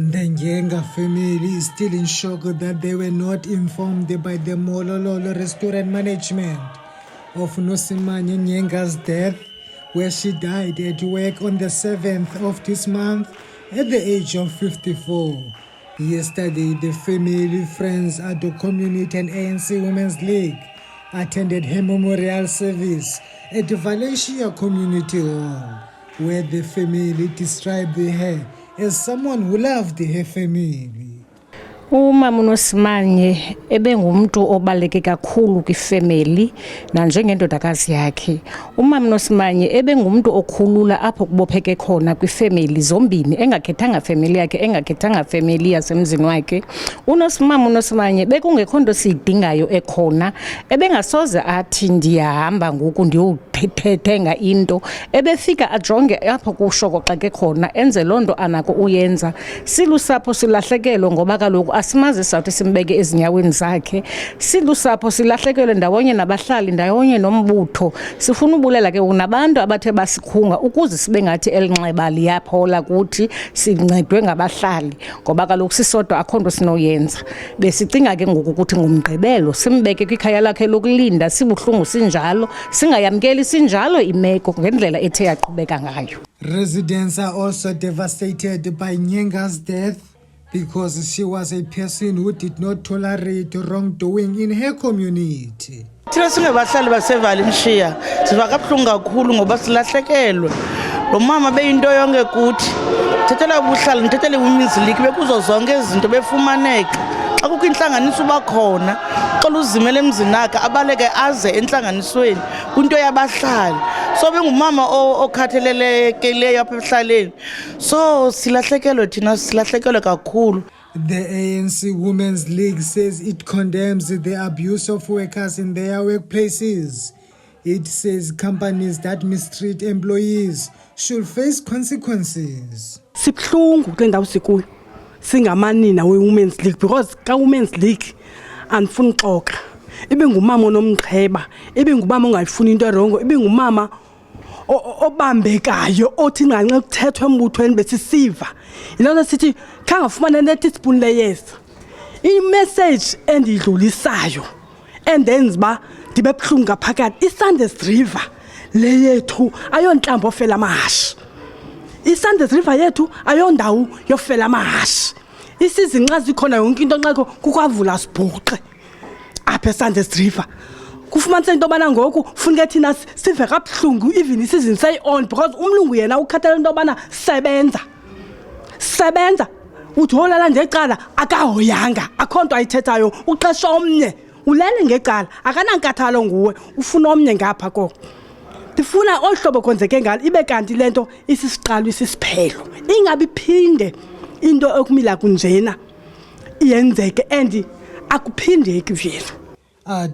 The Nyenga family is still in shock that they were not informed by the Molololo restaurant management of Nosimanye Nyenga's death, where she died at work on the 7th of this month at the age of 54. Yesterday, the family, friends, Ado Community and ANC Women's League attended her memorial service at the Valencia Community Hall, where the family described her as someone who loved her family. Umama uNosimanye ebengumuntu obaleke kakhulu kwifamily na njengendodakazi yakhe. Umama uNosimanye ebengumuntu okhulula apho kubopheke khona kwifamily zombini, engakhethanga family yakhe, engakhethanga family yasemzini wakhe. Umama uNosimanye bekungekho nto siyidingayo ekhona, ebengasoze athi ndiyahamba ngoku ndiyothethenga into, ebefika ajonge apho kushoko xake khona enze lonto anako uyenza. Silusapho silahlekelwe ngoba kaloku asimazi sawuthi simbeke ezinyaweni zakhe. Silusapho silahlekelwe ndawonye nabahlali, ndawonye nombutho. Sifuna ubulela ke unabantu abathe basikhunga ukuze sibe ngathi elinxeba liyaphola kuthi sincedwe ngabahlali, ngoba kaloku sisodwa akho nto sinoyenza. Besicinga ke ngoku ukuthi ngumgqibelo simbeke kwikhaya lakhe lokulinda, sibuhlungu sinjalo, singayamkeli sinjalo imeko ngendlela ethe yaqhubeka ngayo. Residents are also devastated by Nyenga's death because she was a person who did not tolerate wrongdoing in her community. Thina singabahlali baseValencia siva kabuhlungu kakhulu ngoba silahlekelwe. Lo mama beyinto yonke kuthi. Thethela ubuhlali, ngithethele Women's League bekuzo zonke izinto befumaneka. Xa kukho inhlanganiso bakhona, xela uzimele emzini wakhe abaleke aze enhlanganisweni kwinto yabahlali. So bengumama okhathelelekileyo apha emhlaleni. So silahlekelwe thina, silahlekelwe kakhulu. The ANC Women's League says it condemns the abuse of workers in their workplaces. It says companies that mistreat employees should face consequences. Sibhlungu kule ndawo sikuyo singamanina we-Women's League because ka-Women's League andifuni uxoka. Ibengumama onomqheba, ibengumama ongayifuni into erongo, ibengumama obambekayo othi nganxe kuthethwe embuthweni besisiva. Yilona sithi khangafumana ne-teaspoon leyeza. I-message endidlulisayo endenza ba ndibe buhlungu ngaphakathi, iSandes River le yethu ayonhlambo ofela amahashi. iSandes River yethu ayondawo yofela amahashi. Isizinqa zikhona yonke into nxakho kukwavula sibhuqe apha eSandes River. Kufumanise into bana ngoku funeka thina sive kabuhlungu even isizini say-on because umlungu yena ukhathalela into bana sebenza utholala ngecala akahoyanga, akho nto ayithethayo, uxesha omnye ulele ngecala akanankathalo nguwe, ufuna omnye ngapha koko. Ndifuna olu hlobo kwenzeke ngalo ibe kanti lento isisiqalo isisiphelo, ingabi phinde into ekumila kunjena iyenzeke and akuphindeki vele.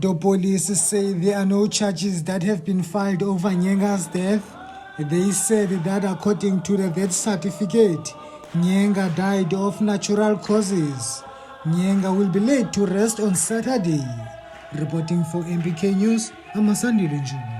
The police say there are no charges that have been filed over Nyenga's death. They said that according to the death certificate, Nyenga died of natural causes. Nyenga will be laid to rest on Saturday. Reporting for MPK News, I'm Asandile Njuma.